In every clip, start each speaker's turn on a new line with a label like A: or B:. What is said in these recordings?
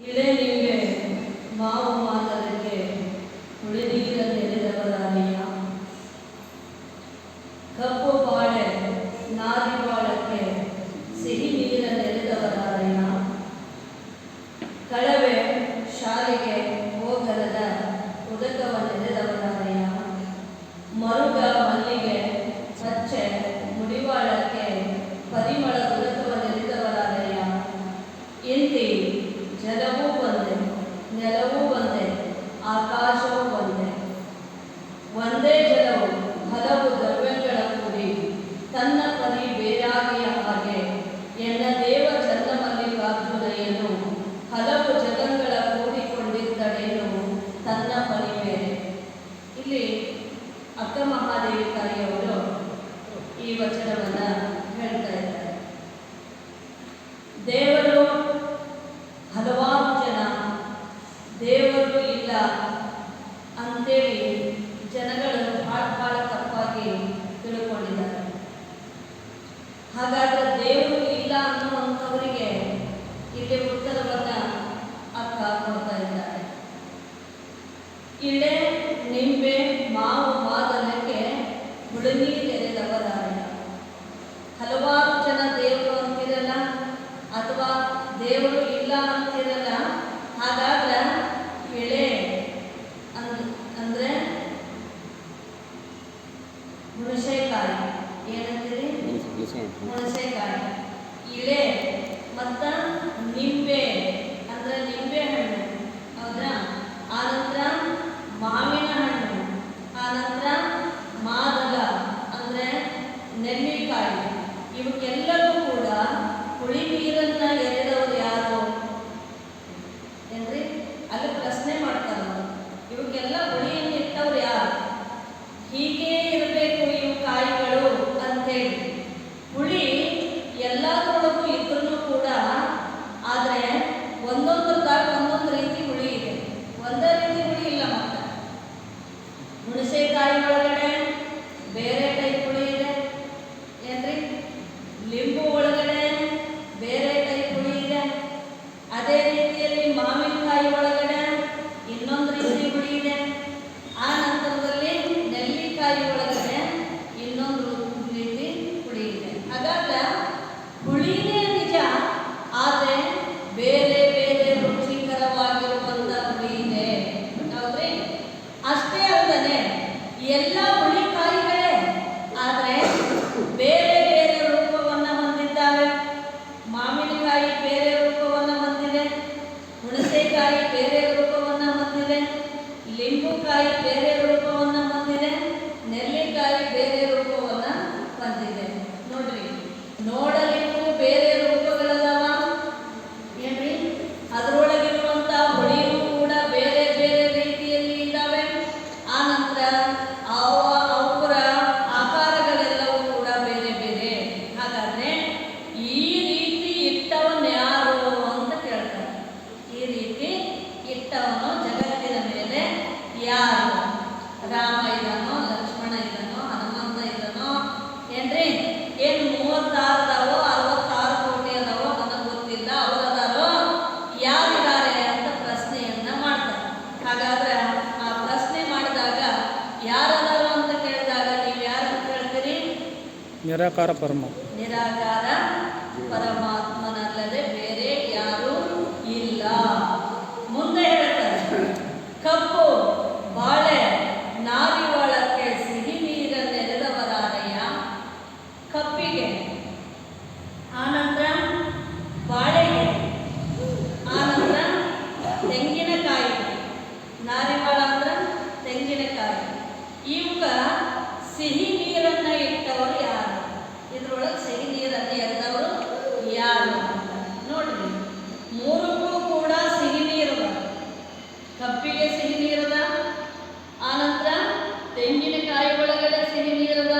A: ಇಳೆ ನಿಂಬೆ ಮಾವು ಮಾದರಕ್ಕೆ ಹುಳಿನೀರ ನೆನೆದವರಾರಿಯ, ಕಪ್ಪು ಬಾಳೆ ನಾರಿ ಬಾಳಕ್ಕೆ ಸಿಹಿ ನೀರ ನೆನೆದವರಾರಿಯ, ಕಳವೆ ಶಾಲೆಗೆ ಹೋಗರದ ಉದಕವ ನೆನೆದವರಾರಿಯ, ಮರುಗ ಮಲ್ಲಿಗೆ ಹಚ್ಚೆ ಮುಡಿವಾಳಕ್ಕೆ ಪರಿಮಳ ಉದಕವ ನೆನೆದವರಾರಿಯ, ಇಂತಿ ಜಲವೂ ಒಂದೇ ನೆಲವೂ ಒಂದೇ ಆಕಾಶವೂ ಒಂದೇ, ಒಂದೇ ಜಲವು ಹಲವು ದ್ರವ್ಯಗಳ ಕೂಡಿ ತನ್ನ ಪರಿ ಬೇರಾಗಿಯ ಹಾಗೆ ಎನ್ನ ದೇವ ಚಂದ್ರಮಲ್ಲಿಕಾರ್ಜುನಯ್ಯನು ಹಲವು ಜಗಗಳ ಕೂಡಿಕೊಂಡಿದ್ದಡೇನು ತನ್ನ ಪರಿ ಬೇರೆ. ಇಲ್ಲಿ ಅಕ್ಕ ಮಹಾದೇವಿ ತಾಯಿಯವರು ಈ ವಚನವನ್ನ ಹೇಳ್ತಾ ಇದ್ದಾರೆ. ದೇವರು ಹಲವಾರು ಜನ ದೇವರು ಇಲ್ಲ ಅಂತೇಳಿ ಜನಗಳು ಭಾಳ ತಪ್ಪಾಗಿ ತಿಳ್ಕೊಂಡಿದ್ದಾರೆ. ಹಾಗಾದ್ರೆ ದೇವರು ಇಲ್ಲ ಅನ್ನುವಂಥವರಿಗೆ ಇಲ್ಲಿ ಉತ್ತರವನ್ನ ಅಕ್ಕ ಕೊಡ್ತಾ ಇದ್ದಾರೆ. ಇಳೆ ನಿಂಬೆ ಮಾವು ಮಾದನಕ್ಕೆ ಹುಳುನಿ ನೆರೆದವರಾಯ. ಹಲವಾರು ಜನ ದೇವರು ಅಂತಿರಲ್ಲ ಅಥವಾ ದೇವರು ಇಲ್ಲ ಅಂತಿರಲ್ಲ. ಹಾಗಾದ್ರೆ ಇಳೆ ಅಂದ್ರೆ ಹುಣಸೆಕಾಯಿ, ಏನಂತೀರಿ? ಹುಣಸೆಕಾಯಿ. ಇಳೆ ಮತ್ತ ನಿಂಬೆ ಅಂದ್ರೆ ನಿಂಬೆ ಹಣ್ಣು, ಹೌದಾ? ಆನಂತರ ಮಾವಿನ ಹಣ್ಣು, ಆನಂತರ ಮಾದಲ ಅಂದ್ರೆ ನೆಲ್ಲಿಕಾಯಿ. ಇವಕ್ಕೆಲ್ಲರೂ ಕೂಡ ಹುಳಿ ನೀರನ್ನ ಎರೆದವರು ಯಾರು ಏನ್ರಿ? ಅಲ್ಲಿ ಪ್ರಶ್ನೆ ಮಾಡ್ತಾರೆ. ಇವಕ್ಕೆಲ್ಲ ಹುಳಿಯನ್ನು ಇಟ್ಟವ್ರು ಯಾರು? ಹೀಗೆ ಇರಬೇಕು ಇವು ಕಾಯಿಗಳು ಅಂತೇಳಿ. ಹುಳಿ ಎಲ್ಲದರೊಳಗೂ ಇದ್ರೂ ಕೂಡ ಆದರೆ ಒಂದೊಂದರದಾಗ ಒಂದೊಂದು ರೀತಿ ಹುಳಿ ಇದೆ, ಒಂದೇ ರೀತಿ ಹುಳಿ ಇಲ್ಲ. ಮತ್ತೆ ಹುಣಸೆಕಾಯಿ ಒಳಗಡೆ ಬೇರೆ ಟೈಪ್ ಹುಳಿ ಇದೆ, ಏನ್ರಿ? ಲಿಂಬು ಒಳಗಡೆ ಬೇರೆ ಟೈಪ್ ಹುಳಿ ಇದೆ. ಅದೇ ರೀತಿಯಲ್ಲಿ ಮಾವಿನಕಾಯಿ ಒಳಗಡೆ ಇನ್ನೊಂದು ರೀತಿ ಹುಳಿ ಇದೆ. ಆ ನಂತರದಲ್ಲಿ ನೆಲ್ಲಿಕಾಯಿ ಒಳಗಡೆ ಇನ್ನೊಂದು ರೀತಿ ಹುಳಿ ಇದೆ. ಹಾಗಾದ್ರೆ ಹುಳಿನೇ ನಿಜ, ಆದರೆ ಬೇರೆ ಬೇರೆ ರುಚಿಕರವಾಗಿರುವಂಥ ಹುಳಿ ಇದೆ, ಹೌದ್ರಿ? ಅಷ್ಟೇ ಅಲ್ಲದೆ ಎಲ್ಲ ಹುಳಿಕಾಯಿಗಳೇ, ಆದರೆ ಬೇರೆ ಬೇರೆ ರೂಪವನ್ನು ಹೊಂದಿದ್ದಾವೆ. ಮಾವಿನಕಾಯಿ ಬೇರೆ ರೂಪವನ್ನು ಹೊಂದಿದೆ, ಹುಣಸೆಕಾಯಿ ಬೇರೆ ರೂಪವನ್ನು ಹೊಂದಿದೆ, ಲಿಂಬುಕಾಯಿ ಬೇರೆ ರೂಪವನ್ನು ಹೊಂದಿದೆ, ನೆಲ್ಲಿಕಾಯಿ ಬೇರೆ ರೂಪವನ್ನು ಹೊಂದಿದೆ. ನೋಡ್ರಿ, ನೋಡಲಿಕ್ಕೂ ಬೇರೆ ರೂಪಗಳದಾವ, ಏನ್ರಿ? ಅದರೊಳಗಿರುವಂಥ ಹುಳಿಯೂ ಕೂಡ ಬೇರೆ ಬೇರೆ ರೀತಿಯಲ್ಲಿ ಇದ್ದಾವೆ. ಆ ನಂತರ ಅವರ ಆಕಾರಗಳೆಲ್ಲವೂ ಕೂಡ ಬೇರೆ ಬೇರೆ. ಹಾಗಾದ್ರೆ ಈ ರೀತಿ ಇಟ್ಟವನು ಯಾರು ಅಂತ ಕೇಳ್ತಾರೆ. ಈ ರೀತಿ ಇಟ್ಟವನು ಜಗತ್ತಿನ ಮೇಲೆ ಯಾರು? ರಾಮ ಇದ್ದಾನೋ, ಲಕ್ಷ್ಮಣ ಇದ್ದಾನೋ, ಹನುಮಂತ ಇದ್ದಾನೋ, ಏನ್ರಿ? ಏನು 36 ಅದಾವೋ 66 ಕೋಟಿ ಅದಾವೋ ನನಗೆ ಗೊತ್ತಿಲ್ಲ, ಅವರದಾರೋ ಯಾರಿದ್ದಾರೆ ಅಂತ ಪ್ರಶ್ನೆಯನ್ನ ಮಾಡ್ತಾರೆ. ಹಾಗಾದ್ರೆ ಆ ಪ್ರಶ್ನೆ ಮಾಡಿದಾಗ ಯಾರದಾರೋ ಅಂತ ಕೇಳಿದಾಗ ನೀವು ಯಾರನ್ನು ಕೇಳ್ತೀರಿ?
B: ನಿರಾಕಾರ ಪರಮಾತ್ಮ.
A: ನಿರಾಕಾರ ಪರಮಾತ್ಮನಲ್ಲದೆ ಬೇರೆ ಯಾರೂ ಇಲ್ಲ. ಮುಂದೆ ಹೇಳ್ತಾರೆ, ಕಪ್ಪು ಬಾಳೆ ನಾರಿವಾಳಕ್ಕೆ ಸಿಹಿ ನೀರ ನೆರೆದವರಾರಯ್ಯ. ಕಪ್ಪಿಗೆ, ಆನಂತರ ಬಾಳೆಗೆ, ಆನಂತರ ತೆಂಗಿನಕಾಯಿ. ನಾರಿವಾಳ ಅಂದ್ರೆ ತೆಂಗಿನಕಾಯಿ. ಇವಾಗ ಸಿಹಿ ನೀರನ್ನ ಇಟ್ಟವರು ಯಾರು? ಇದ್ರೊಳಗೆ ಸಿಹಿ ನೀರನ್ನು ಎರೆದವರು ಯಾರು ಅಂತ ನೋಡ್ರಿ. ಮೂರಕ್ಕೂ ಕೂಡ ಸಿಹಿ ನೀರದ. ಕಪ್ಪಿಗೆ ಸಿಹಿ ನೀರದ, ಆನಂತರ ತೆಂಗಿನಕಾಯಿ ಒಳಗಡೆ ಸಿಹಿ ನೀರದ,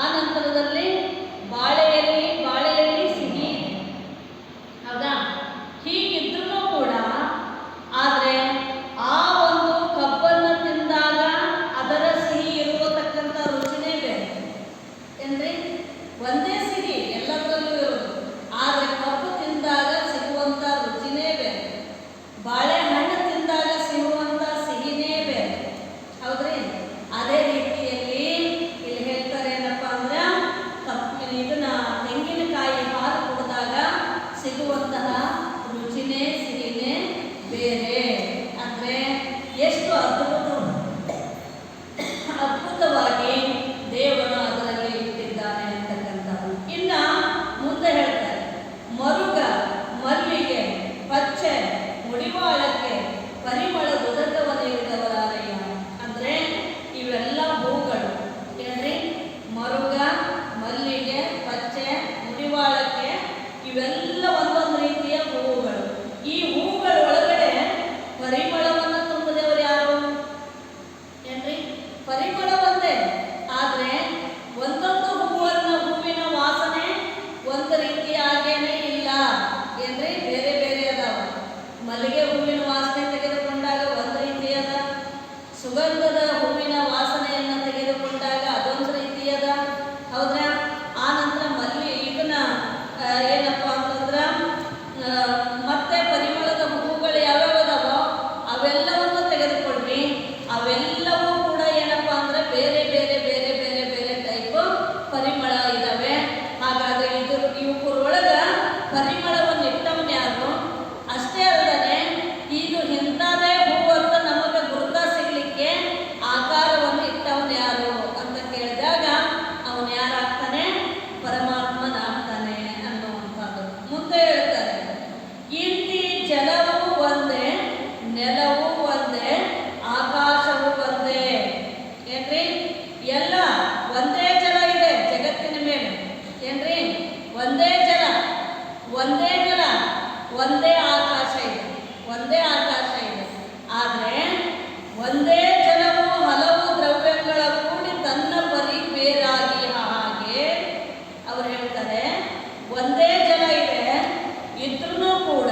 A: ಆನಂತರದಲ್ಲಿ ಬಾಳೆಯಲ್ಲಿ ಸಿಹಿ ಇದೆ, ಹೌದಾ? ಹೀಗಿದ್ರೂ ಕೂಡ ಆದರೆ ಆ ಒಂದು ಕಬ್ಬನ್ನು ತಿಂದಾಗ ಅದರ ಸಿಹಿ ಇರತಕ್ಕಂಥ ರುಚಿನೇ ಮುಡಿವಾಳಕ್ಕೆ ಪರಿಮಳ ಉದಕವನಿರಿದವರಾರಯ್ಯ. ಅಂದರೆ ಇವೆಲ್ಲ ಹೂಗಳು ಏನ್ರಿ, ಮರುಗ, ಮಲ್ಲಿಗೆ, ಪಚ್ಚೆ, ಮುಡಿವಾಳಕ್ಕೆ ಇವೆಲ್ಲ ಒಂದೊಂದು ರೀತಿಯ ಹೂವುಗಳು. ಈ ಹೂವುಗಳ ಒಳಗಡೆ ಪರಿಮಳವನ್ನು ತುಂಬಿದವರು ಯಾರು ಏನ್ರಿ? ಪರಿಮಳ ಒಂದೇ, ಆದರೆ ಒಂದೊಂದು ಹೂವಿನ ವಾಸನೆ ಒಂದು ರೀತಿ ಆಗೇನೆ ಇಲ್ಲ ಏನ್ರಿ, ಬೇರೆ ಬೇರೆ ಅದಾವ. ಮಲ್ಲಿಗೆ ಹೂವಿನ ವಾಸನೆ ತೆಗೆದುಕೊಂಡಾಗ ಒಂದು ರೀತಿ ಅದ, ಸುಗಂಧದ ಹೂವಿನ ವಾಸನೆಯನ್ನು ತೆಗೆದುಕೊಂಡಾಗ ಅದೊಂದು ರೀತಿ ಅದ, ಹೌದಾ? ಆ ನಂತರ ಇದನ್ನ ಏನಪ್ಪ ಅಂತಂದ್ರೆ ಮತ್ತೆ ಪರಿಮಳದ ಹೂವುಗಳು ಯಾವ್ಯಾವ ಅದಾವೋ ಅವೆಲ್ಲವನ್ನು ತೆಗೆದುಕೊಡ್ರಿ, ಅವೆಲ್ಲವೂ ಕೂಡ ಏನಪ್ಪ ಅಂದ್ರೆ ಬೇರೆ ಬೇರೆ ಬೇರೆ ಬೇರೆ ಬೇರೆ ಟೈಪ್ ಪರಿಮಳ ಇದಾವೆ. ಹಾಗಾದ್ರೆ ಇವರೊಳಗ ಪರಿಮಳವನ್ನು ಇಟ್ಟವನ್ ಯಾರು? ಅಷ್ಟೇ ಅಲ್ಲದೆ ಇದು ಇಂಥದೇ ಹೂವು ಅಂತ ನಮಗೆ ಗುರುತ ಸಿಗ್ಲಿಕ್ಕೆ ಆಕಾರವನ್ನು ಇಟ್ಟವನ್ ಯಾರು ಅಂತ ಕೇಳಿದಾಗ ಅವನು ಯಾರಾಗ್ತಾನೆ? ಪರಮಾತ್ಮನಾಗ್ತಾನೆ ಅನ್ನುವಂಥದ್ದು. ಮುಂದೆ ಹೇಳ್ತಾರೆ, ಇಲ್ಲಿ ಜಲವು ಒಂದೇ, ನೆಲವು ಒಂದೇ, ಆಕಾಶವು ಒಂದೇ. ಏನ್ರಿ? ಎಲ್ಲ ಒಂದೇ ಜಲ ಇದೆ ಜಗತ್ತಿನ ಮೇಲೆ ಏನ್ರಿ? ಒಂದೇ ಜಲ, ಒಂದೇ ನೆಲ, ಒಂದೇ ಆಕಾಶ ಇದೆ, ಒಂದೇ ಆಕಾಶ ಇದೆ. ಆದರೆ ಒಂದೇ ಜಲವು ಹಲವು ದ್ರವ್ಯಗಳ ಕೂಡಿ ತನ್ನ ಪರಿ ಬೇರಾಗಿ ಹಾಗೆ ಅವ್ರು ಹೇಳ್ತಾರೆ. ಒಂದೇ ಜಲ ಇದೆ, ಇದ್ರೂ ಕೂಡ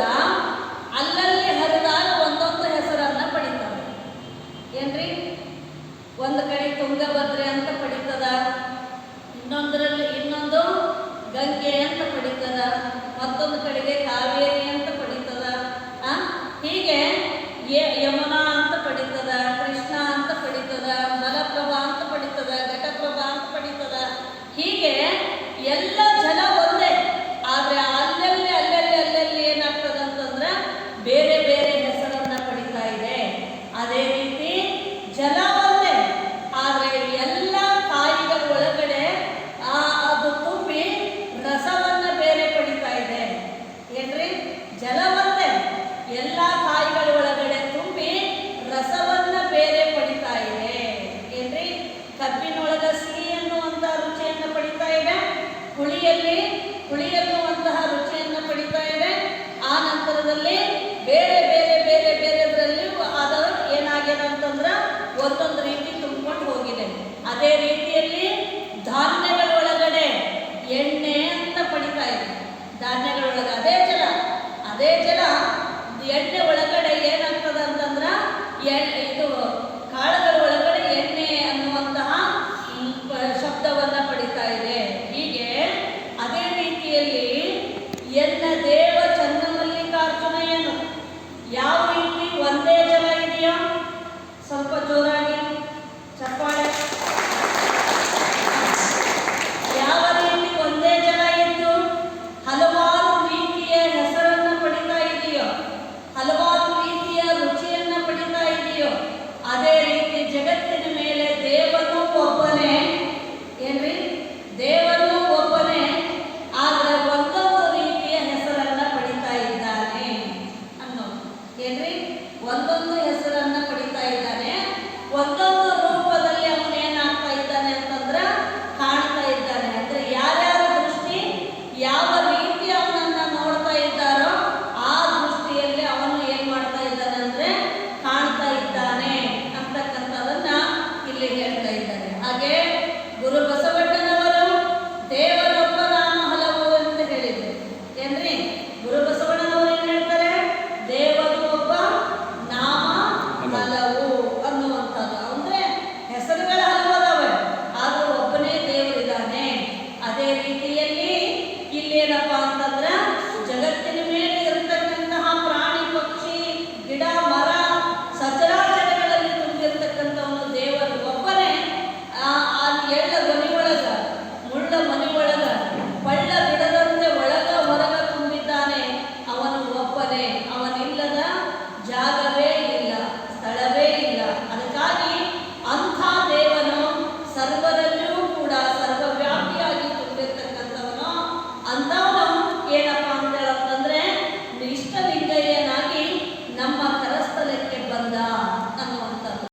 A: ಅಲ್ಲಲ್ಲಿ ಹರಿದಾಗ ಒಂದೊಂದು ಹೆಸರನ್ನ ಪಡಿತವೆ ಏನ್ರಿ? ಒಂದು ಕಡೆ ತುಂಗಭದ್ರೆ ಅಂತ ಪಡಿತದ, ಇನ್ನೊಂದು ಗಂಗೆ ಅಂತ ಪಡಿತದ, ಮತ್ತೊಂದು ಕಡೆಗೆ ಕಾವೇರಿ ಅಂತ ಪಡಿತದ. ಹೀಗೆ ಯಮುನಾ ಅಂತ ಪಡಿತದ, ಕೃಷ್ಣ ಅಂತ ಪಡಿತದ, ಮಲಪ್ರಭಾ ಅಂತ ಪಡಿತದ, ಘಟಪ್ರಭಾ ಅಂತ ಪಡಿತದ. ಹೀಗೆ ಎಲ್ಲ ಜಲ ಒಂದೇ, ಆದರೆ ಅಲ್ಲಲ್ಲಿ ಅಲ್ಲಲ್ಲಿ ಅಲ್ಲಲ್ಲಿ ಏನಾಗ್ತದ ಅಂತಂದ್ರೆ ಬೇರೆ ಬೇರೆ ಹೆಸರನ್ನ ಪಡಿತಾ ಇದೆ. ಅದೇ ರೀತಿ ಜಲ ಒಂದೇ, ಆದರೆ ಎಲ್ಲ ಕಾಯಿಗಳ ಒಳಗಡೆ ಅದು ತುಂಬಿ ರಸವನ್ನ ಬೇರೆ ಪಡಿತಾ ಇದೆ ಏನ್ರಿ? ಜಲ ಒಂದೇ, ಎಲ್ಲ ಕಾಯಿಗಳ ಒಳಗಡೆ ತುಂಬಿ ರಸವನ್ನ ಬೇರೆ ಪಡಿತಾ ಇದೆ ಏನ್ರಿ? ಕಬ್ಬಿನೊಳಗ ಸಿಹಿ ಎನ್ನುವಂತಹ ರುಚಿಯನ್ನು ಪಡಿತಾ ಇದೆ, ಹುಳಿ ಎನ್ನುವಂತಹ ರುಚಿಯನ್ನು ಪಡಿತಾ ಇದೆ. ಆ ನಂತರದಲ್ಲಿ ಬೇರೆ ಬೇರೆ ಬೇರೆ ಬೇರೆದ್ರಲ್ಲಿ ಅದು ಏನಾಗಿದೆ ಅಂತಂದ್ರೆ ಒಂದೊಂದು ರೀತಿ ತುಂಬಿಕೊಂಡು ಹೋಗಿದೆ. ಅದೇ ರೀತಿಯಲ್ಲಿ ಧಾನ್ಯಗಳ ಒಳಗಡೆ ಎಣ್ಣೆ ಅಂತ ಪಡಿತಾ ಇದೆ. ಧಾನ್ಯಗಳೊಳಗೆ ಅದೇ ಜಲ ಎಣ್ಣೆ ಒಳಗಡೆ ಏನಾಗ್ತದೆ ಅಂತಂದ್ರೆ ಇದು ಕಾಳುಗಳ ಒಳಗಡೆ ಎಣ್ಣೆ ಅನ್ನುವಂತಹ ಶಬ್ದವನ್ನ ಪಡಿತಾ ಇದೆ. ಹೀಗೆ ಅದೇ ರೀತಿಯಲ್ಲಿ ಎನ್ನ ದೇವ ಚನ್ನಮಲ್ಲಿಕಾರ್ಜುನಯ್ಯನು ಯಾವ ರೀತಿ ಒಂದೇ ಜಲ ಇದೆಯೋ, ಸ್ವಲ್ಪ ಜೋರಾಗಿ ಚಪ್ಪಾಳೆ. ಯಾವ ರೀತಿ ಒಂದೇ ಜಲ ಇದ್ದು ಹಲವಾರು ರೀತಿಯ ಹೆಸರನ್ನ ಪಡಿತಾ ಇದೆಯೋ, ಹಲವಾರು ರೀತಿಯ ರುಚಿಯನ್ನ ಪಡಿತಾ ಇದೆಯೋ, ಅದೇ ರೀತಿ ಜಗತ್ತಿನ ಮೇಲೆ ದೇವನು ಒಬ್ಬನೇ ಏನ್ರಿ? ದೇವನು ಒಬ್ಬನೇ, ಆದ್ರೆ ಒಂದೊಂದು ರೀತಿಯ ಹೆಸರನ್ನ ಪಡಿತಾ ಇದ್ದಾನೆ ಅನ್ನೋದು ಏನ್ರಿ? ಒಂದೊಂದು